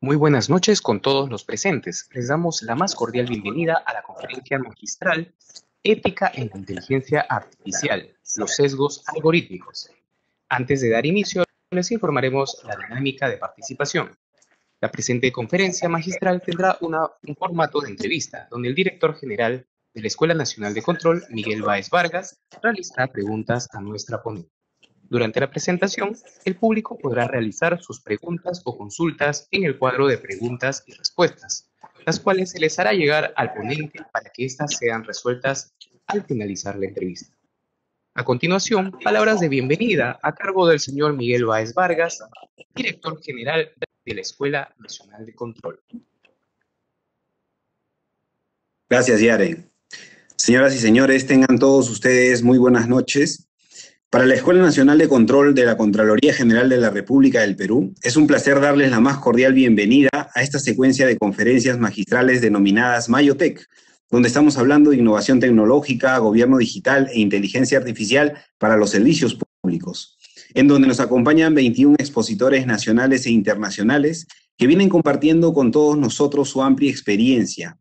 Muy buenas noches con todos los presentes. Les damos la más cordial bienvenida a la conferencia magistral Ética en la Inteligencia Artificial, los sesgos algorítmicos. Antes de dar inicio, les informaremos la dinámica de participación. La presente conferencia magistral tendrá un formato de entrevista, donde el director general de la Escuela Nacional de Control, Miguel Báez Vargas, realizará preguntas a nuestra ponente. Durante la presentación, el público podrá realizar sus preguntas o consultas en el cuadro de preguntas y respuestas, las cuales se les hará llegar al ponente para que éstas sean resueltas al finalizar la entrevista. A continuación, palabras de bienvenida a cargo del señor Miguel Báez Vargas, director general de la Escuela Nacional de Control. Gracias, Yare. Señoras y señores, tengan todos ustedes muy buenas noches. Para la Escuela Nacional de Control de la Contraloría General de la República del Perú, es un placer darles la más cordial bienvenida a esta secuencia de conferencias magistrales denominadas Mayotec, donde estamos hablando de innovación tecnológica, gobierno digital e inteligencia artificial para los servicios públicos, en donde nos acompañan 21 expositores nacionales e internacionales que vienen compartiendo con todos nosotros su amplia experiencia.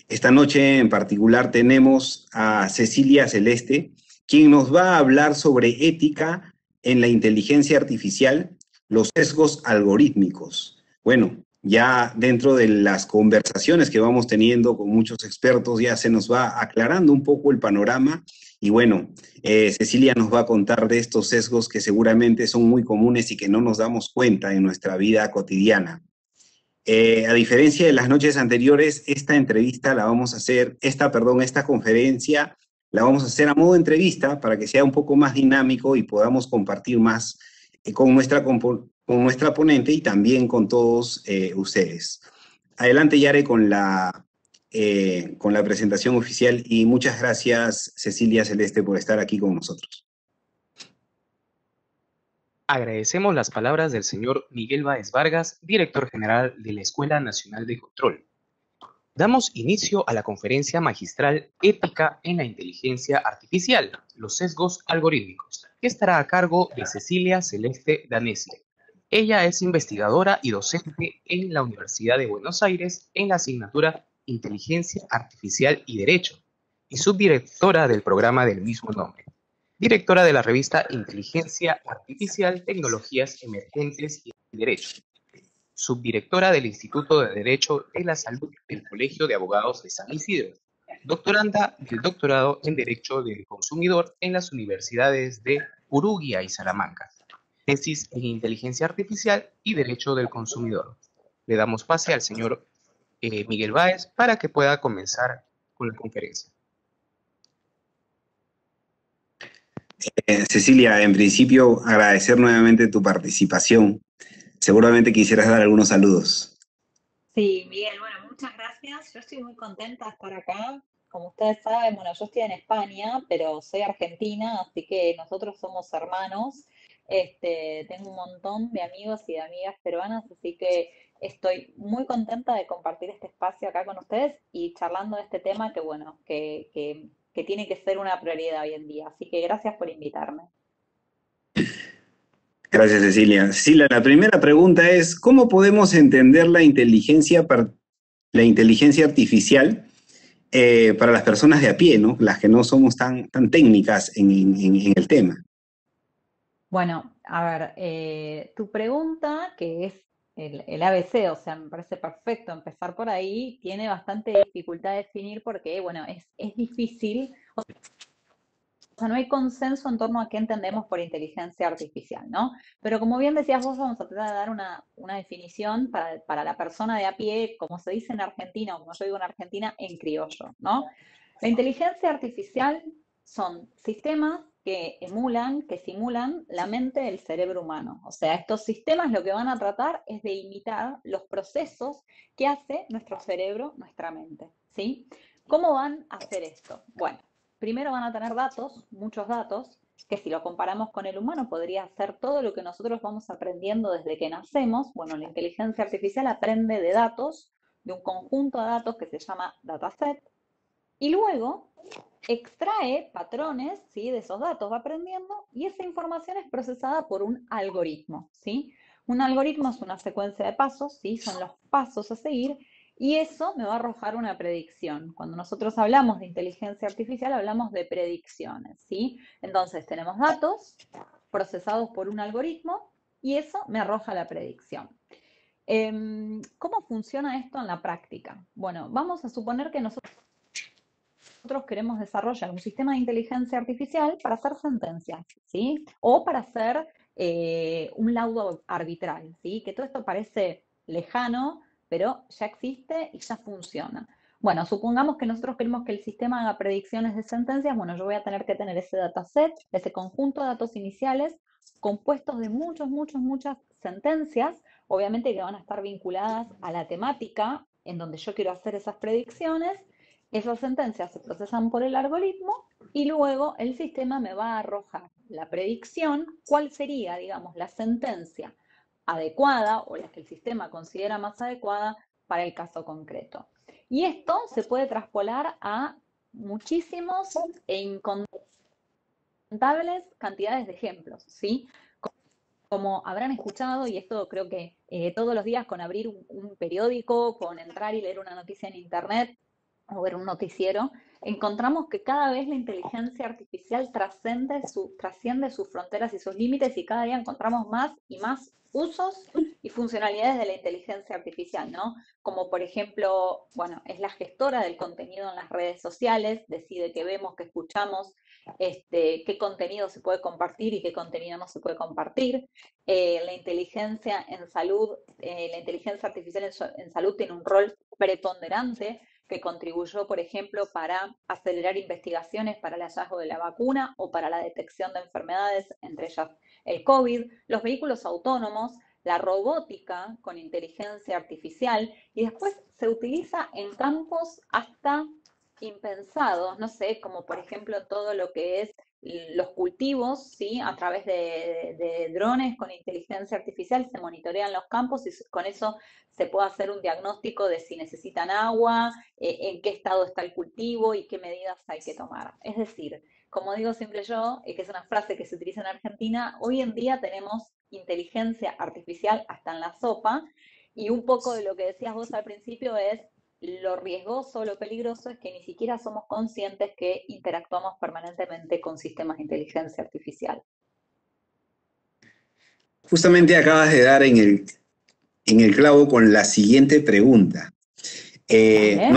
Esta noche en particular tenemos a Cecilia Celeste, quien nos va a hablar sobre ética en la inteligencia artificial, los sesgos algorítmicos. Bueno, ya dentro de las conversaciones que vamos teniendo con muchos expertos, ya se nos va aclarando un poco el panorama. Y bueno, Cecilia nos va a contar de estos sesgos que seguramente son muy comunes y que no nos damos cuenta en nuestra vida cotidiana. A diferencia de las noches anteriores, esta conferencia la vamos a hacer a modo de entrevista para que sea un poco más dinámico y podamos compartir más con nuestra ponente y también con todos ustedes. Adelante, Yare, con la presentación oficial y muchas gracias, Cecilia Celeste, por estar aquí con nosotros. Agradecemos las palabras del señor Miguel Báez Vargas, director general de la Escuela Nacional de Control. Damos inicio a la conferencia magistral Ética en la Inteligencia Artificial, los sesgos algorítmicos, que estará a cargo de Cecilia Celeste Danesi. Ella es investigadora y docente en la Universidad de Buenos Aires en la asignatura Inteligencia Artificial y Derecho, y subdirectora del programa del mismo nombre. Directora de la revista Inteligencia Artificial, Tecnologías Emergentes y Derecho. Subdirectora del Instituto de Derecho de la Salud del Colegio de Abogados de San Isidro. Doctoranda del doctorado en Derecho del Consumidor en las universidades de Uruguay y Salamanca. Tesis en Inteligencia Artificial y Derecho del Consumidor. Le damos pase al señor Miguel Báez para que pueda comenzar con la conferencia. Cecilia, en principio agradecer nuevamente tu participación. Seguramente quisieras dar algunos saludos. Sí, Miguel, bueno, muchas gracias. Yo estoy muy contenta de estar acá. Como ustedes saben, bueno, yo estoy en España, pero soy argentina, así que nosotros somos hermanos. Tengo un montón de amigos y de amigas peruanas, así que estoy muy contenta de compartir este espacio acá con ustedes y charlando de este tema que, bueno, que tiene que ser una prioridad hoy en día. Así que gracias por invitarme. Gracias, Cecilia. Cecilia, la primera pregunta es, ¿cómo podemos entender la inteligencia artificial para las personas de a pie, ¿no? Las que no somos tan técnicas en el tema? Bueno, a ver, tu pregunta, que es el ABC, o sea, me parece perfecto empezar por ahí, tiene bastante dificultad de definir porque, bueno, es difícil, o sea, no hay consenso en torno a qué entendemos por inteligencia artificial, ¿no? Pero como bien decías vos, vamos a tratar de dar una definición para la persona de a pie, como se dice en Argentina, o como yo digo en Argentina, en criollo, ¿no? La inteligencia artificial son sistemas que emulan, que simulan la mente del cerebro humano. O sea, estos sistemas lo que van a tratar es de imitar los procesos que hace nuestro cerebro, nuestra mente, ¿sí? ¿Cómo van a hacer esto? Bueno, primero van a tener datos, muchos datos, que si lo comparamos con el humano podría ser todo lo que nosotros vamos aprendiendo desde que nacemos. Bueno, la inteligencia artificial aprende de datos, de un conjunto de datos que se llama dataset, y luego extrae patrones, ¿sí? De esos datos, va aprendiendo y esa información es procesada por un algoritmo, ¿sí? Un algoritmo es una secuencia de pasos, ¿sí? Son los pasos a seguir y eso me va a arrojar una predicción. Cuando nosotros hablamos de inteligencia artificial, hablamos de predicciones, ¿sí? Entonces tenemos datos procesados por un algoritmo y eso me arroja la predicción. ¿Cómo funciona esto en la práctica? Bueno, vamos a suponer que nosotros queremos desarrollar un sistema de inteligencia artificial para hacer sentencias, ¿sí? O para hacer un laudo arbitral, ¿sí? Que todo esto parece lejano, pero ya existe y ya funciona. Bueno, supongamos que nosotros queremos que el sistema haga predicciones de sentencias. Bueno, yo voy a tener que tener ese dataset, ese conjunto de datos iniciales compuestos de muchas sentencias, obviamente que van a estar vinculadas a la temática en donde yo quiero hacer esas predicciones. Esas sentencias se procesan por el algoritmo y luego el sistema me va a arrojar la predicción, cuál sería, digamos, la sentencia adecuada o la que el sistema considera más adecuada para el caso concreto. Y esto se puede traspolar a muchísimos e incontables cantidades de ejemplos, ¿sí? Como habrán escuchado, y esto creo que todos los días con abrir un periódico, con entrar y leer una noticia en internet, o ver un noticiero, encontramos que cada vez la inteligencia artificial trasciende sus fronteras y sus límites y cada día encontramos más y más usos y funcionalidades de la inteligencia artificial, ¿no? Como por ejemplo, bueno, es la gestora del contenido en las redes sociales, decide qué vemos, qué escuchamos, qué contenido se puede compartir y qué contenido no se puede compartir. La inteligencia en salud, la inteligencia artificial en salud tiene un rol preponderante que contribuyó, por ejemplo, para acelerar investigaciones para el hallazgo de la vacuna o para la detección de enfermedades, entre ellas el COVID, los vehículos autónomos, la robótica con inteligencia artificial y después se utiliza en campos hasta impensados, no sé, como por ejemplo todo lo que es los cultivos, ¿sí? A través de drones con inteligencia artificial se monitorean los campos y con eso se puede hacer un diagnóstico de si necesitan agua, en qué estado está el cultivo y qué medidas hay que tomar. Es decir, como digo siempre yo, que es una frase que se utiliza en Argentina, hoy en día tenemos inteligencia artificial hasta en la sopa y un poco de lo que decías vos al principio es lo riesgoso, lo peligroso es que ni siquiera somos conscientes que interactuamos permanentemente con sistemas de inteligencia artificial. Justamente acabas de dar en el clavo con la siguiente pregunta. Dale.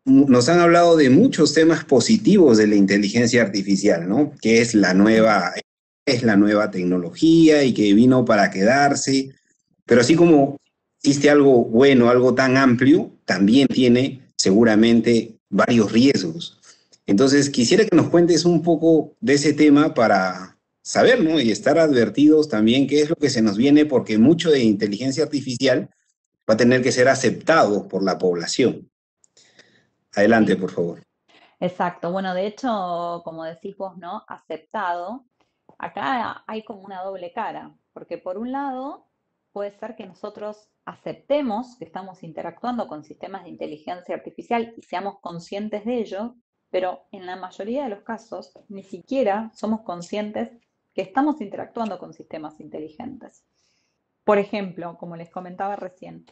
Nos han hablado de muchos temas positivos de la inteligencia artificial, ¿no? Que es la nueva tecnología y que vino para quedarse. Pero así como existe algo bueno, algo tan amplio, también tiene seguramente varios riesgos. Entonces, quisiera que nos cuentes un poco de ese tema para saber, ¿no? Y estar advertidos también qué es lo que se nos viene, porque mucho de inteligencia artificial va a tener que ser aceptado por la población. Adelante, Sí, por favor. exacto. Bueno, de hecho, como decís vos, ¿no? Aceptado. Acá hay como una doble cara, porque por un lado puede ser que nosotros aceptemos que estamos interactuando con sistemas de inteligencia artificial y seamos conscientes de ello, pero en la mayoría de los casos ni siquiera somos conscientes que estamos interactuando con sistemas inteligentes. Por ejemplo, como les comentaba recién,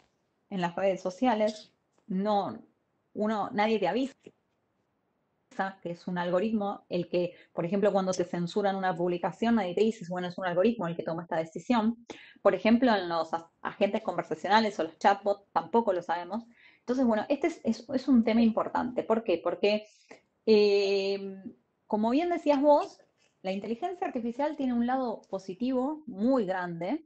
en las redes sociales no, nadie te avisa que es un algoritmo el que, por ejemplo, cuando te censuran una publicación, nadie te dice, bueno, es un algoritmo el que toma esta decisión. Por ejemplo, en los agentes conversacionales o los chatbots tampoco lo sabemos. Entonces, bueno, este es un tema importante. ¿Por qué? Porque, eh, como bien decías vos, la inteligencia artificial tiene un lado positivo muy grande,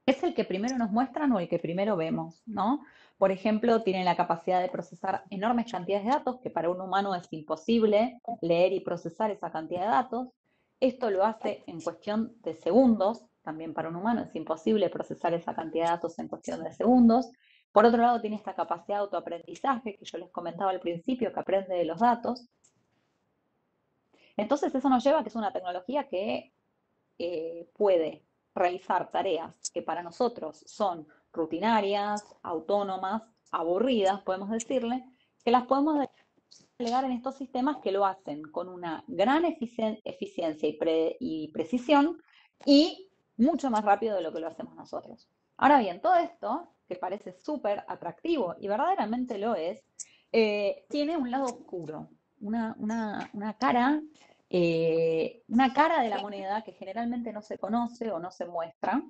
es el que primero nos muestran o el que primero vemos, ¿no? Por ejemplo, tienen la capacidad de procesar enormes cantidades de datos, que para un humano es imposible leer y procesar esa cantidad de datos. Esto lo hace en cuestión de segundos, también para un humano es imposible procesar esa cantidad de datos en cuestión de segundos. Por otro lado, tiene esta capacidad de autoaprendizaje que yo les comentaba al principio, que aprende de los datos. Entonces, eso nos lleva a que es una tecnología que puede realizar tareas que para nosotros son rutinarias, autónomas, aburridas, podemos decirle, que las podemos delegar en estos sistemas que lo hacen con una gran eficiencia y precisión y mucho más rápido de lo que lo hacemos nosotros. Ahora bien, todo esto, que parece súper atractivo y verdaderamente lo es, tiene un lado oscuro, una cara de la moneda que generalmente no se conoce o no se muestra,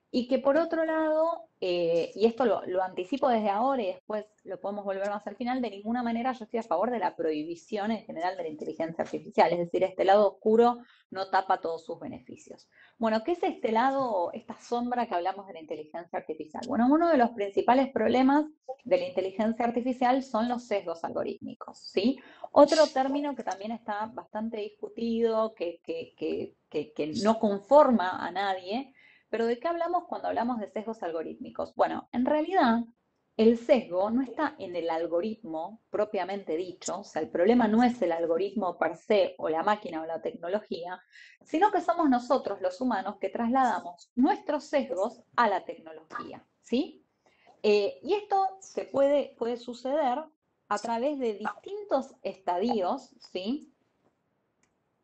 y que por otro lado, y esto lo anticipo desde ahora y después lo podemos volver más al final, de ninguna manera yo estoy a favor de la prohibición en general de la inteligencia artificial, es decir, este lado oscuro no tapa todos sus beneficios. Bueno, ¿qué es este lado, esta sombra que hablamos de la inteligencia artificial? Bueno, uno de los principales problemas de la inteligencia artificial son los sesgos algorítmicos, ¿sí? Otro término que también está bastante discutido, que no conforma a nadie, pero ¿de qué hablamos cuando hablamos de sesgos algorítmicos? Bueno, en realidad el sesgo no está en el algoritmo propiamente dicho, o sea, el problema no es el algoritmo per se o la máquina o la tecnología, sino que somos nosotros los humanos que trasladamos nuestros sesgos a la tecnología, ¿sí? Y esto puede suceder a través de distintos estadios, ¿sí?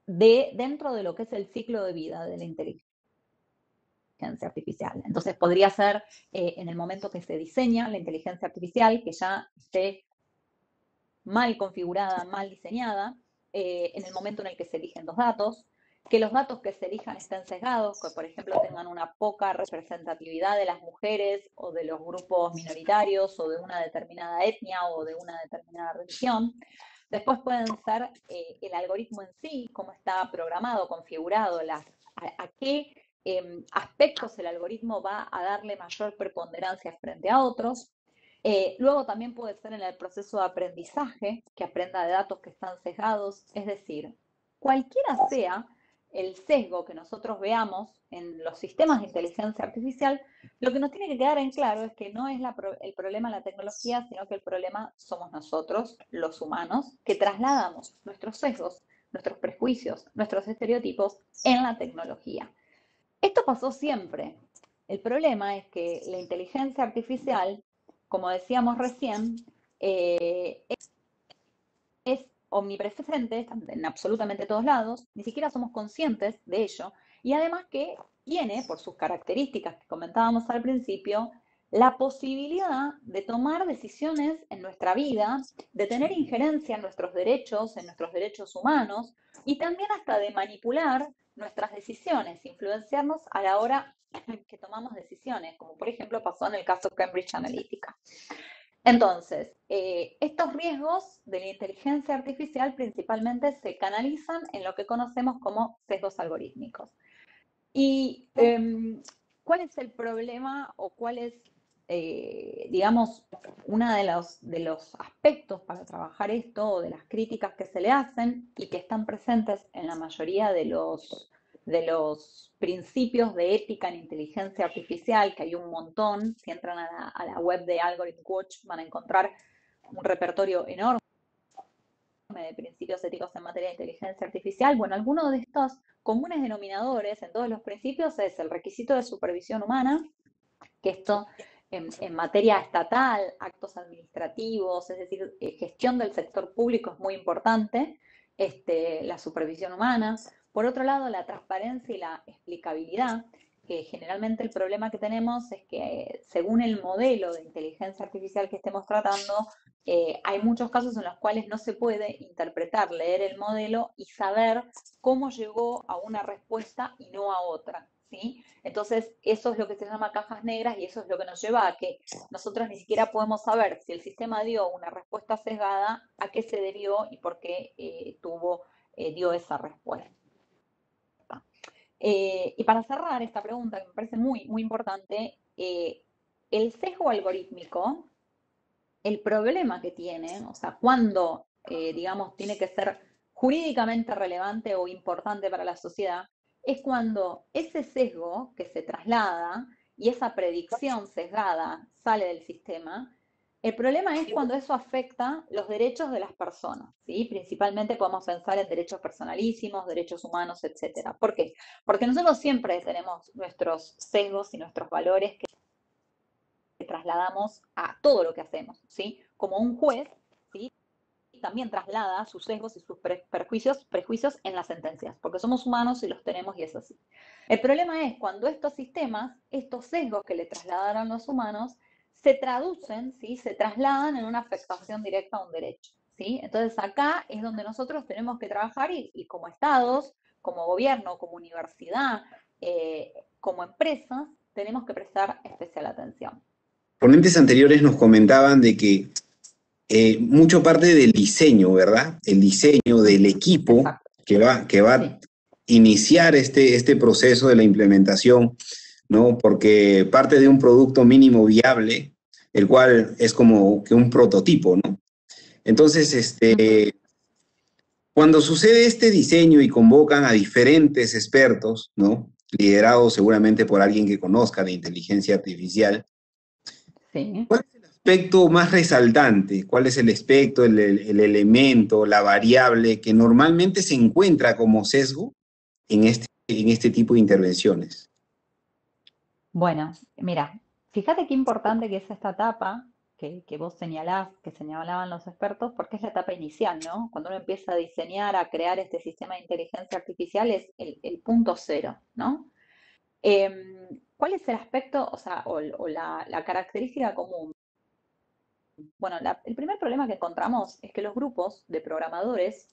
Dentro de lo que es el ciclo de vida de la inteligencia artificial. Entonces podría ser en el momento que se diseña la inteligencia artificial, que ya esté mal configurada, mal diseñada, en el momento en el que se eligen los datos, que los datos que se elijan estén sesgados, que por ejemplo tengan una poca representatividad de las mujeres o de los grupos minoritarios o de una determinada etnia o de una determinada religión. Después pueden ser el algoritmo en sí, cómo está programado, configurado, a qué aspectos el algoritmo va a darle mayor preponderancia frente a otros. Luego también puede ser en el proceso de aprendizaje, que aprenda de datos que están sesgados, es decir, cualquiera sea el sesgo que nosotros veamos en los sistemas de inteligencia artificial, lo que nos tiene que quedar en claro es que no es el problema la tecnología, sino que el problema somos nosotros, los humanos, que trasladamos nuestros sesgos, nuestros prejuicios, nuestros estereotipos en la tecnología. Esto pasó siempre. El problema es que la inteligencia artificial, como decíamos recién, es omnipresente, está en absolutamente todos lados, ni siquiera somos conscientes de ello, y además que tiene, por sus características que comentábamos al principio, la posibilidad de tomar decisiones en nuestra vida, de tener injerencia en nuestros derechos humanos, y también hasta de manipular nuestras decisiones, influenciarnos a la hora que tomamos decisiones, como por ejemplo pasó en el caso Cambridge Analytica. Entonces, estos riesgos de la inteligencia artificial principalmente se canalizan en lo que conocemos como sesgos algorítmicos. ¿Y cuál es el problema o cuál es, digamos, uno de los aspectos para trabajar esto o de las críticas que se le hacen y que están presentes en la mayoría de los principios de ética en inteligencia artificial, que hay un montón? Si entran a la web de Algorithm Watch van a encontrar un repertorio enorme de principios éticos en materia de inteligencia artificial. Bueno, algunos de estos comunes denominadores en todos los principios es el requisito de supervisión humana, que esto en materia estatal, actos administrativos, es decir, gestión del sector público es muy importante, la supervisión humana. Por otro lado, la transparencia y la explicabilidad, que generalmente el problema que tenemos es que según el modelo de inteligencia artificial que estemos tratando, hay muchos casos en los cuales no se puede interpretar, leer el modelo y saber cómo llegó a una respuesta y no a otra, ¿sí? Entonces, eso es lo que se llama cajas negras y eso es lo que nos lleva a que nosotros ni siquiera podemos saber si el sistema dio una respuesta sesgada, a qué se debió y por qué dio esa respuesta. Y para cerrar esta pregunta, que me parece muy, muy importante, el sesgo algorítmico, el problema que tiene, o sea, cuando, digamos, tiene que ser jurídicamente relevante o importante para la sociedad, es cuando ese sesgo que se traslada y esa predicción sesgada sale del sistema. El problema es cuando eso afecta los derechos de las personas, ¿sí? Principalmente podemos pensar en derechos personalísimos, derechos humanos, etcétera. ¿Por qué? Porque nosotros siempre tenemos nuestros sesgos y nuestros valores que trasladamos a todo lo que hacemos, ¿sí? Como un juez, ¿sí? también traslada sus sesgos y sus prejuicios en las sentencias, porque somos humanos y los tenemos y es así. El problema es cuando estos sistemas, estos sesgos que le trasladaron los humanos, se traducen, ¿sí? Se trasladan en una afectación directa a un derecho, ¿sí? Entonces acá es donde nosotros tenemos que trabajar y como estados, como gobierno, como universidad, como empresas, tenemos que prestar especial atención. Ponentes anteriores nos comentaban de que mucho parte del diseño, ¿verdad? El diseño del equipo Exacto. que va Sí. a iniciar este proceso de la implementación, ¿no? Porque parte de un producto mínimo viable, el cual es como que un prototipo, ¿no? Entonces, cuando sucede este diseño y convocan a diferentes expertos, ¿no? Liderados seguramente por alguien que conozca de inteligencia artificial, Sí. ¿cuál es el aspecto más resaltante? ¿Cuál es el aspecto, el elemento, la variable que normalmente se encuentra como sesgo en este tipo de intervenciones? Bueno, mira, fíjate qué importante que es esta etapa que vos señalás, que señalaban los expertos, porque es la etapa inicial, ¿no? Cuando uno empieza a diseñar, a crear este sistema de inteligencia artificial, es el punto cero, ¿no? ¿Cuál es el aspecto, o sea, o la característica común? Bueno, el primer problema que encontramos es que los grupos de programadores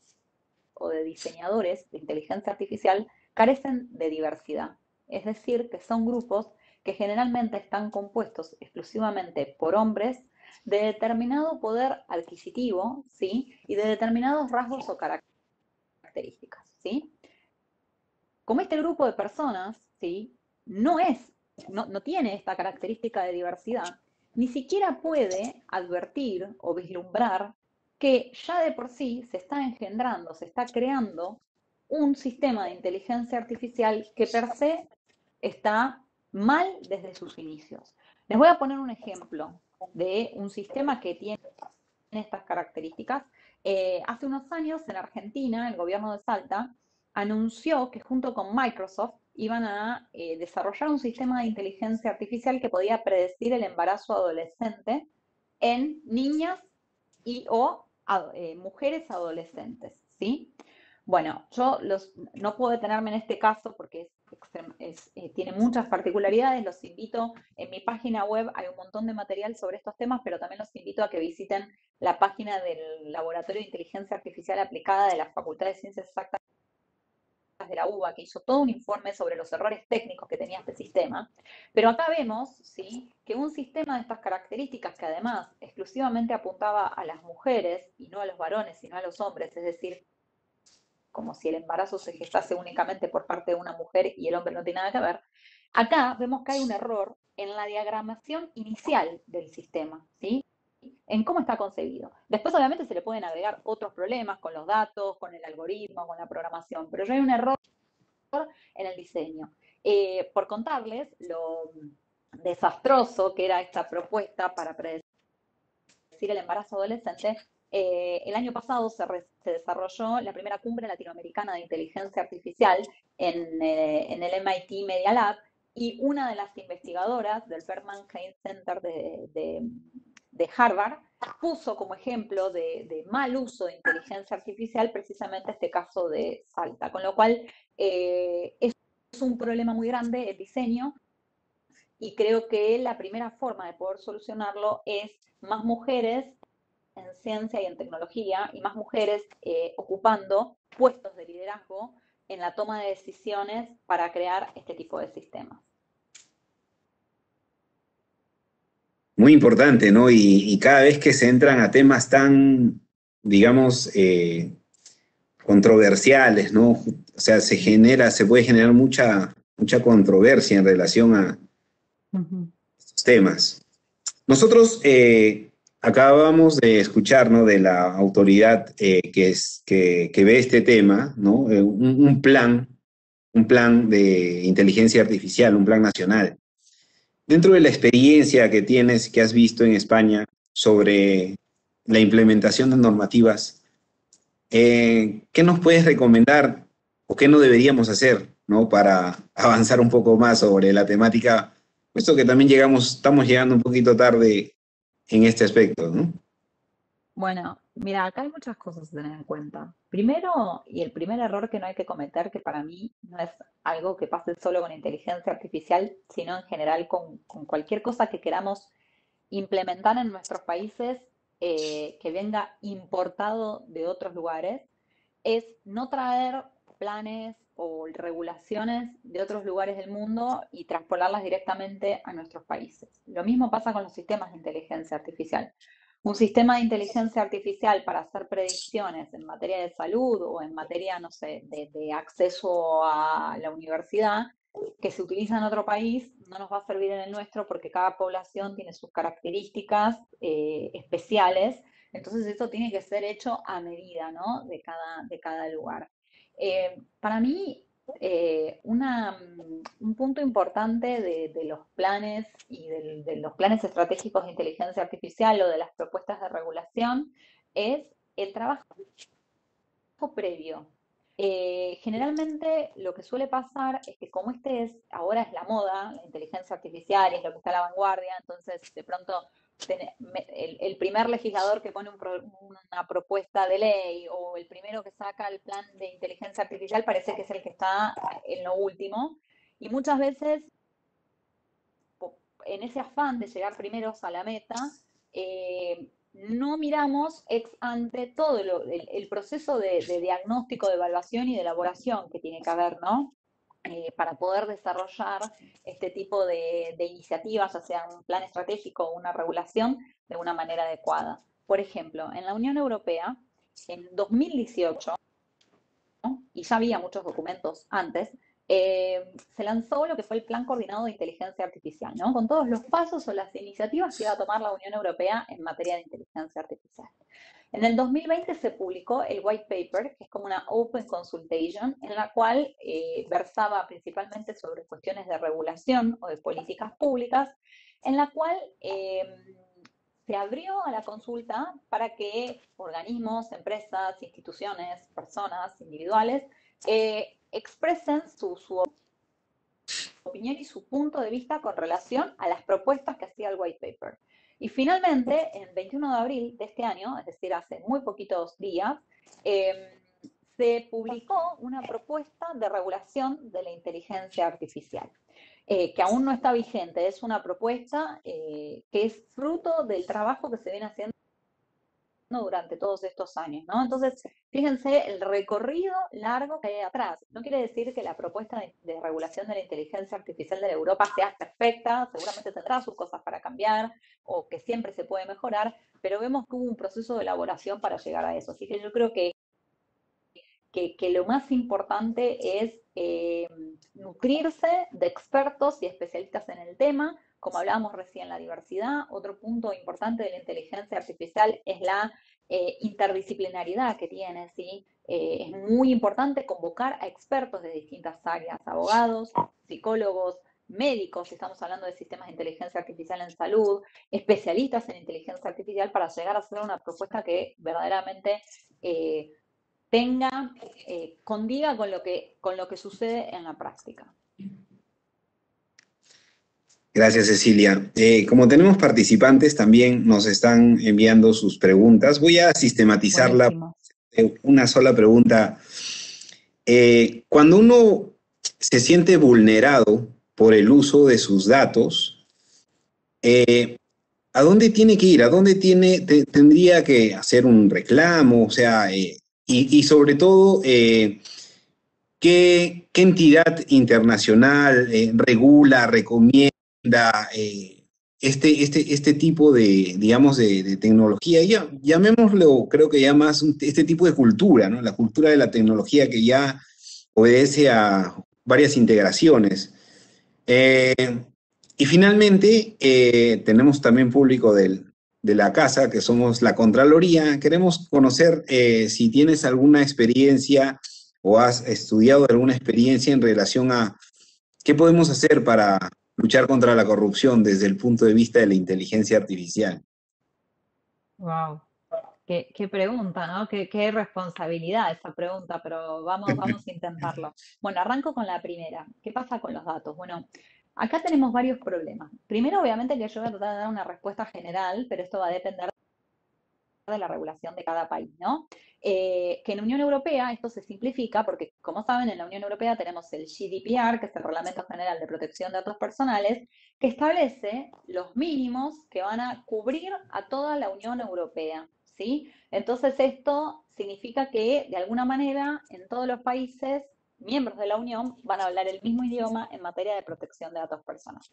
o de diseñadores de inteligencia artificial carecen de diversidad. Es decir, que son grupos que generalmente están compuestos exclusivamente por hombres de determinado poder adquisitivo, ¿sí? Y de determinados rasgos o características, ¿sí? Como este grupo de personas, ¿sí? No tiene esta característica de diversidad, ni siquiera puede advertir o vislumbrar que ya de por sí se está engendrando, se está creando un sistema de inteligencia artificial que per se está mal desde sus inicios. Les voy a poner un ejemplo de un sistema que tiene estas características. Hace unos años en Argentina, el gobierno de Salta anunció que junto con Microsoft iban a desarrollar un sistema de inteligencia artificial que podía predecir el embarazo adolescente en niñas y mujeres adolescentes, ¿sí? Bueno, no puedo detenerme en este caso porque tiene muchas particularidades. Los invito, en mi página web hay un montón de material sobre estos temas, pero también los invito a que visiten la página del Laboratorio de Inteligencia Artificial Aplicada de la Facultad de Ciencias Exactas de la UBA, que hizo todo un informe sobre los errores técnicos que tenía este sistema. Pero acá vemos, ¿sí?, que un sistema de estas características, que además exclusivamente apuntaba a las mujeres y no a los varones, sino a los hombres, es decir, como si el embarazo se gestase únicamente por parte de una mujer y el hombre no tiene nada que ver. Acá vemos que hay un error en la diagramación inicial del sistema, ¿sí? En cómo está concebido. Después, obviamente, se le pueden agregar otros problemas con los datos, con el algoritmo, con la programación, pero ya hay un error en el diseño. Por contarles lo desastroso que era esta propuesta para predecir el embarazo adolescente, el año pasado se desarrolló la primera cumbre latinoamericana de inteligencia artificial en el MIT Media Lab, y una de las investigadoras del Berkman Klein Center de Harvard puso como ejemplo de mal uso de inteligencia artificial precisamente este caso de Salta, con lo cual es un problema muy grande el diseño, y creo que la primera forma de poder solucionarlo es más mujeres en ciencia y en tecnología y más mujeres ocupando puestos de liderazgo en la toma de decisiones para crear este tipo de sistemas. Muy importante, ¿no? Y cada vez que se entran a temas tan, digamos, controversiales, ¿no? O sea, se puede generar mucha controversia en relación a estos temas. Nosotros acabamos de escuchar, ¿no?, de la autoridad que ve este tema, ¿no? Un plan de inteligencia artificial, un plan nacional. Dentro de la experiencia que tienes, que has visto en España sobre la implementación de normativas, ¿qué nos puedes recomendar o qué no deberíamos hacer, ¿no?, para avanzar un poco más sobre la temática, puesto que también estamos llegando un poquito tarde en este aspecto, ¿no? Bueno, Mira, acá hay muchas cosas a tener en cuenta. Primero, y el primer error que no hay que cometer, que para mí no es algo que pase solo con inteligencia artificial, sino en general con cualquier cosa que queramos implementar en nuestros países, que venga importado de otros lugares, es no traer planes o regulaciones de otros lugares del mundo y transponerlas directamente a nuestros países. Lo mismo pasa con los sistemas de inteligencia artificial. Un sistema de inteligencia artificial para hacer predicciones en materia de salud o en materia, no sé, de acceso a la universidad, que se utiliza en otro país, no nos va a servir en el nuestro porque cada población tiene sus características especiales. Entonces eso tiene que ser hecho a medida, ¿no? De cada lugar. Para mí, un punto importante de los planes y de los planes estratégicos de inteligencia artificial o de las propuestas de regulación es el trabajo previo. Generalmente lo que suele pasar es que como ahora es la moda, la inteligencia artificial y es lo que está a la vanguardia, entonces de pronto el primer legislador que pone una propuesta de ley o el primero que saca el plan de inteligencia artificial parece que es el que está en lo último. Y muchas veces en ese afán de llegar primeros a la meta, no miramos ex ante todo el proceso de diagnóstico, de evaluación y de elaboración que tiene que haber, ¿no? Para poder desarrollar este tipo de iniciativas, ya sea un plan estratégico o una regulación, de una manera adecuada. Por ejemplo, en la Unión Europea, en 2018, y ya había muchos documentos antes, se lanzó lo que fue el Plan Coordinado de Inteligencia Artificial, ¿no? Con todos los pasos o las iniciativas que iba a tomar la Unión Europea en materia de inteligencia artificial. En el 2020 se publicó el white paper, que es como una open consultation, en la cual versaba principalmente sobre cuestiones de regulación o de políticas públicas, en la cual se abrió a la consulta para que organismos, empresas, instituciones, personas, individuales, expresen su opinión y su punto de vista con relación a las propuestas que hacía el white paper. Y finalmente, el 21 de abril de este año, es decir, hace muy poquitos días, se publicó una propuesta de regulación de la inteligencia artificial, que aún no está vigente. Es una propuesta que es fruto del trabajo que se viene haciendo durante todos estos años, ¿no? Entonces, fíjense el recorrido largo que hay atrás. No quiere decir que la propuesta de regulación de la inteligencia artificial de la Europa sea perfecta, seguramente tendrá sus cosas para cambiar o que siempre se puede mejorar, pero vemos que hubo un proceso de elaboración para llegar a eso. Así que yo creo que lo más importante es nutrirse de expertos y especialistas en el tema. Como hablábamos recién, la diversidad. Otro punto importante de la inteligencia artificial es la interdisciplinaridad que tiene, ¿sí? Es muy importante convocar a expertos de distintas áreas, abogados, psicólogos, médicos, si estamos hablando de sistemas de inteligencia artificial en salud, especialistas en inteligencia artificial para llegar a hacer una propuesta que verdaderamente tenga, condiga con lo que sucede en la práctica. Gracias, Cecilia. Como tenemos participantes, también nos están enviando sus preguntas. Voy a sistematizarla Buenísimo. en una sola pregunta. Cuando uno se siente vulnerado por el uso de sus datos, ¿a dónde tiene que ir? ¿A dónde tendría que hacer un reclamo? O sea, y sobre todo, ¿qué entidad internacional regula, recomienda este tipo de, digamos, de tecnología? Ya, llamémoslo, creo que ya más este tipo de cultura, ¿no? La cultura de la tecnología que ya obedece a varias integraciones. Eh, y finalmente, tenemos también público de la casa, que somos la Contraloría. Queremos conocer si tienes alguna experiencia o has estudiado alguna experiencia en relación a qué podemos hacer para luchar contra la corrupción desde el punto de vista de la inteligencia artificial. Wow. Qué pregunta, ¿no? Qué responsabilidad esa pregunta, pero vamos a intentarlo. Bueno, arranco con la primera. ¿Qué pasa con los datos? Bueno, acá tenemos varios problemas. Primero, obviamente, que yo voy a tratar de dar una respuesta general, pero esto va a depender de la regulación de cada país, ¿no? Que en la Unión Europea esto se simplifica porque, como saben, en la Unión Europea tenemos el GDPR, que es el Reglamento General de Protección de Datos Personales, que establece los mínimos que van a cubrir a toda la Unión Europea, ¿sí? Entonces esto significa que, de alguna manera, en todos los países miembros de la Unión van a hablar el mismo idioma en materia de protección de datos personales.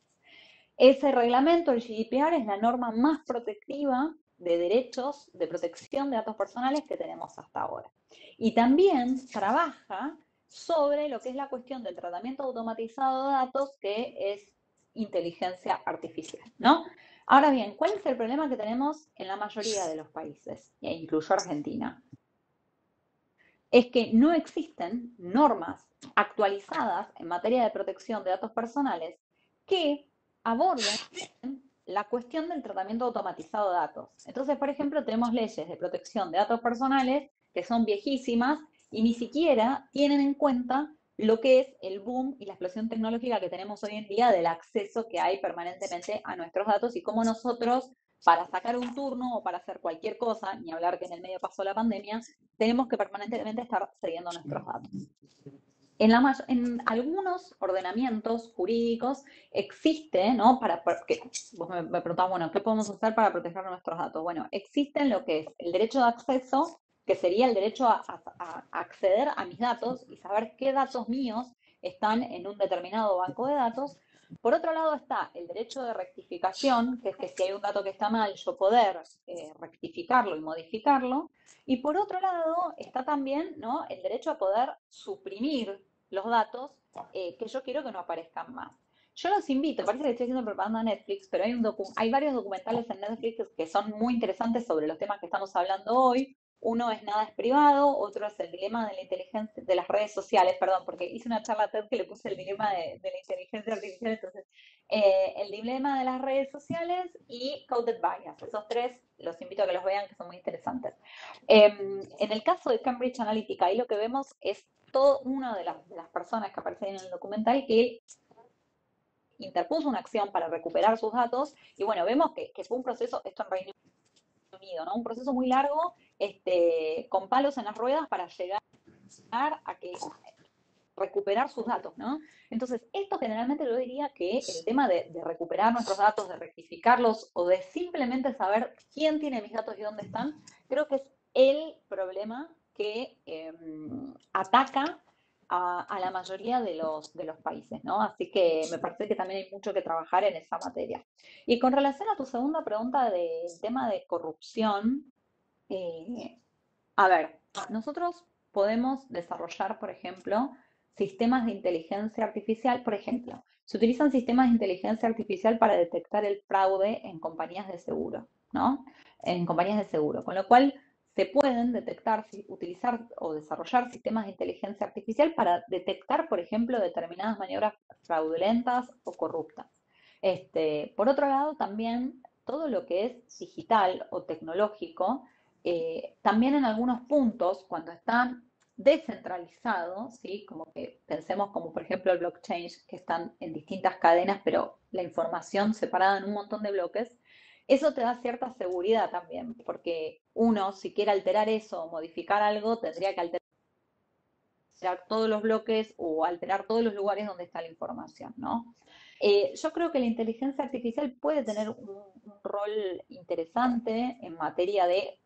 Ese reglamento, el GDPR, es la norma más protectiva de derechos de protección de datos personales que tenemos hasta ahora. Y también trabaja sobre lo que es la cuestión del tratamiento automatizado de datos, que es inteligencia artificial, ¿no? Ahora bien, ¿cuál es el problema que tenemos en la mayoría de los países, e incluyo Argentina? Es que no existen normas actualizadas en materia de protección de datos personales que aborden la cuestión del tratamiento automatizado de datos. Entonces, por ejemplo, tenemos leyes de protección de datos personales que son viejísimas y ni siquiera tienen en cuenta lo que es el boom y la explosión tecnológica que tenemos hoy en día, del acceso que hay permanentemente a nuestros datos y cómo nosotros, para sacar un turno o para hacer cualquier cosa, ni hablar que en el medio pasó la pandemia, tenemos que permanentemente estar cediendo nuestros datos. En algunos ordenamientos jurídicos existe, ¿no? Porque vos me preguntabas, bueno, ¿qué podemos hacer para proteger nuestros datos? Bueno, existen lo que es el derecho de acceso, que sería el derecho a acceder a mis datos y saber qué datos míos están en un determinado banco de datos. Por otro lado está el derecho de rectificación, que es que si hay un dato que está mal, yo poder rectificarlo y modificarlo. Y por otro lado está también, ¿no?, el derecho a poder suprimir los datos que yo quiero que no aparezcan más. Yo los invito, parece que estoy haciendo propaganda a Netflix, pero hay varios documentales en Netflix que son muy interesantes sobre los temas que estamos hablando hoy. Uno es Nada es privado, otro es el dilema de la inteligencia, de las redes sociales, perdón, porque hice una charla TED que le puse el dilema de la inteligencia artificial, entonces, el dilema de las redes sociales y Coded Bias. Esos tres los invito a que los vean, que son muy interesantes. En el caso de Cambridge Analytica, ahí lo que vemos es todo una de las personas que aparecen en el documental que interpuso una acción para recuperar sus datos, y bueno, vemos que fue un proceso, esto en Reino Unido, ¿no? Un proceso muy largo, con palos en las ruedas para llegar a que recuperar sus datos, ¿no? Entonces, esto generalmente yo diría que el tema de recuperar nuestros datos, de rectificarlos o de simplemente saber quién tiene mis datos y dónde están, creo que es el problema que ataca a la mayoría de los países, ¿no? Así que me parece que también hay mucho que trabajar en esa materia. Y con relación a tu segunda pregunta del tema de corrupción, eh, a ver, nosotros podemos desarrollar, por ejemplo, sistemas de inteligencia artificial. Por ejemplo, se utilizan sistemas de inteligencia artificial para detectar el fraude en compañías de seguro, ¿no? En compañías de seguro, con lo cual se pueden detectar, utilizar o desarrollar sistemas de inteligencia artificial para detectar, por ejemplo, determinadas maniobras fraudulentas o corruptas. Por otro lado, también todo lo que es digital o tecnológico, también en algunos puntos, cuando están descentralizados, ¿sí? Como que pensemos como por ejemplo el blockchain, que están en distintas cadenas, pero la información separada en un montón de bloques, eso te da cierta seguridad también, porque uno, si quiere alterar eso o modificar algo, tendría que alterar todos los bloques o alterar todos los lugares donde está la información, ¿no? Yo creo que la inteligencia artificial puede tener un rol interesante en materia de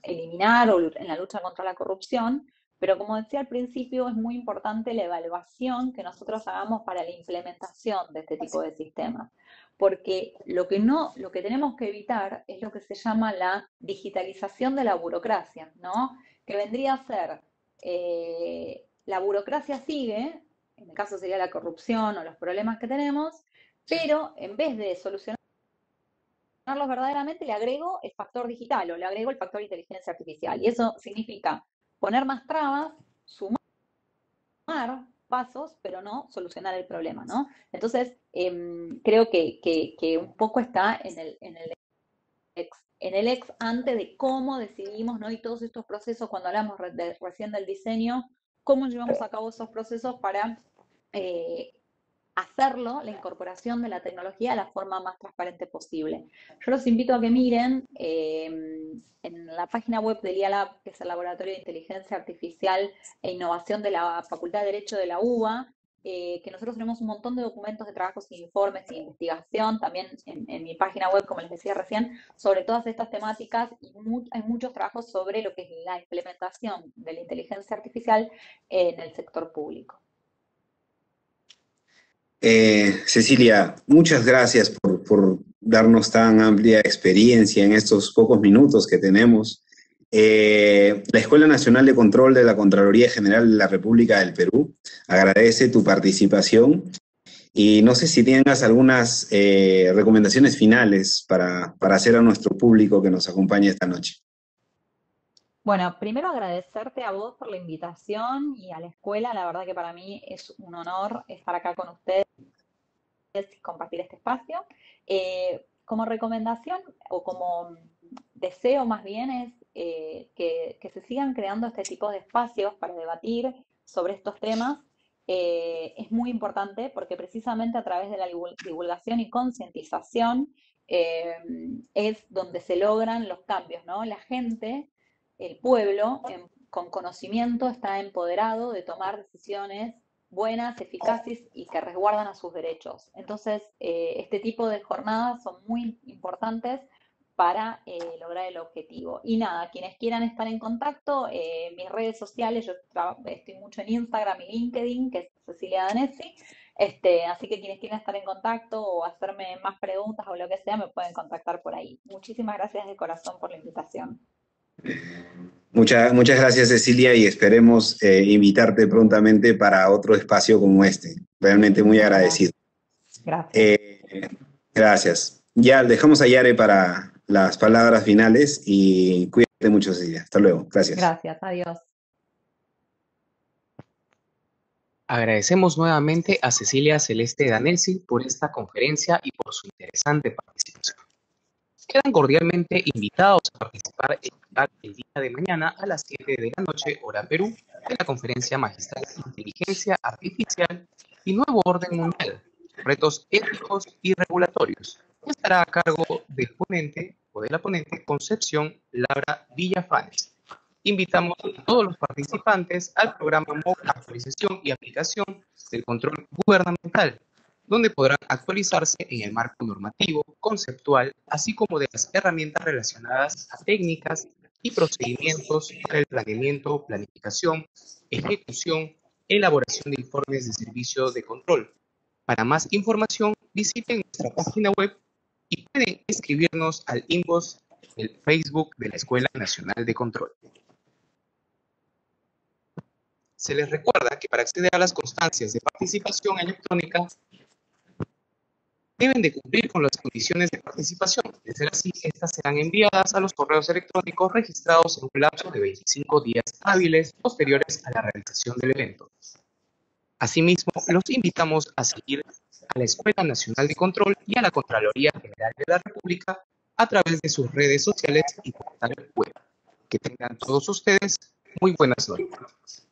eliminar o en la lucha contra la corrupción, pero como decía al principio, es muy importante la evaluación que nosotros hagamos para la implementación de este tipo de sistemas, porque lo que tenemos que evitar es lo que se llama la digitalización de la burocracia, ¿no? Que vendría a ser, la burocracia sigue, en el caso sería la corrupción o los problemas que tenemos, pero en vez de solucionarlos verdaderamente, le agrego el factor digital o le agrego el factor inteligencia artificial. Y eso significa poner más trabas, sumar pasos, pero no solucionar el problema, ¿no? Entonces, creo que un poco está en el ex ante de cómo decidimos, ¿no? Y todos estos procesos, cuando hablamos recién del diseño, cómo llevamos a cabo esos procesos para hacerlo, la incorporación de la tecnología de la forma más transparente posible. Yo los invito a que miren en la página web del IALAB, que es el Laboratorio de Inteligencia Artificial e Innovación de la Facultad de Derecho de la UBA, que nosotros tenemos un montón de documentos de trabajos e informes e investigación, también en mi página web, como les decía recién, sobre todas estas temáticas, y hay muchos trabajos sobre lo que es la implementación de la inteligencia artificial en el sector público. Cecilia, muchas gracias por darnos tan amplia experiencia en estos pocos minutos que tenemos. La Escuela Nacional de Control de la Contraloría General de la República del Perú agradece tu participación y no sé si tengas algunas recomendaciones finales para hacer a nuestro público que nos acompaña esta noche. Bueno, primero agradecerte a vos por la invitación y a la escuela. La verdad que para mí es un honor estar acá con ustedes y compartir este espacio. Como recomendación o como deseo más bien es que se sigan creando este tipo de espacios para debatir sobre estos temas. Es muy importante porque precisamente a través de la divulgación y concientización eh, es donde se logran los cambios, ¿no? La gente, el pueblo, con conocimiento está empoderado de tomar decisiones buenas, eficaces y que resguardan a sus derechos. Entonces, este tipo de jornadas son muy importantes para lograr el objetivo. Y nada, quienes quieran estar en contacto, mis redes sociales, yo estoy mucho en Instagram y LinkedIn, que es Cecilia Danesi, así que quienes quieran estar en contacto o hacerme más preguntas o lo que sea, me pueden contactar por ahí. Muchísimas gracias de corazón por la invitación. Muchas gracias, Cecilia, y esperemos invitarte prontamente para otro espacio como este. Realmente muy agradecido. Gracias. Gracias. Ya dejamos a Yare para las palabras finales y cuídate mucho, Cecilia. Hasta luego. Gracias. Gracias. Adiós. Agradecemos nuevamente a Cecilia Celeste Danesi por esta conferencia y por su interesante participación. Quedan cordialmente invitados a participar el día de mañana a las 7 de la noche, hora Perú, en la conferencia magistral Inteligencia Artificial y Nuevo Orden Mundial, retos éticos y regulatorios, que estará a cargo del ponente o de la ponente Concepción Labra Villafanes. Invitamos a todos los participantes al programa MOOC Actualización y Aplicación del Control Gubernamental, donde podrán actualizarse en el marco normativo, conceptual, así como de las herramientas relacionadas a técnicas y procedimientos para el planeamiento, planificación, ejecución, elaboración de informes de servicio de control. Para más información, visiten nuestra página web y pueden escribirnos al inbox del Facebook de la Escuela Nacional de Control. Se les recuerda que para acceder a las constancias de participación electrónica deben de cumplir con las condiciones de participación. De ser así, estas serán enviadas a los correos electrónicos registrados en un lapso de 25 días hábiles posteriores a la realización del evento. Asimismo, los invitamos a seguir a la Escuela Nacional de Control y a la Contraloría General de la República a través de sus redes sociales y portal web. Que tengan todos ustedes muy buenas noches.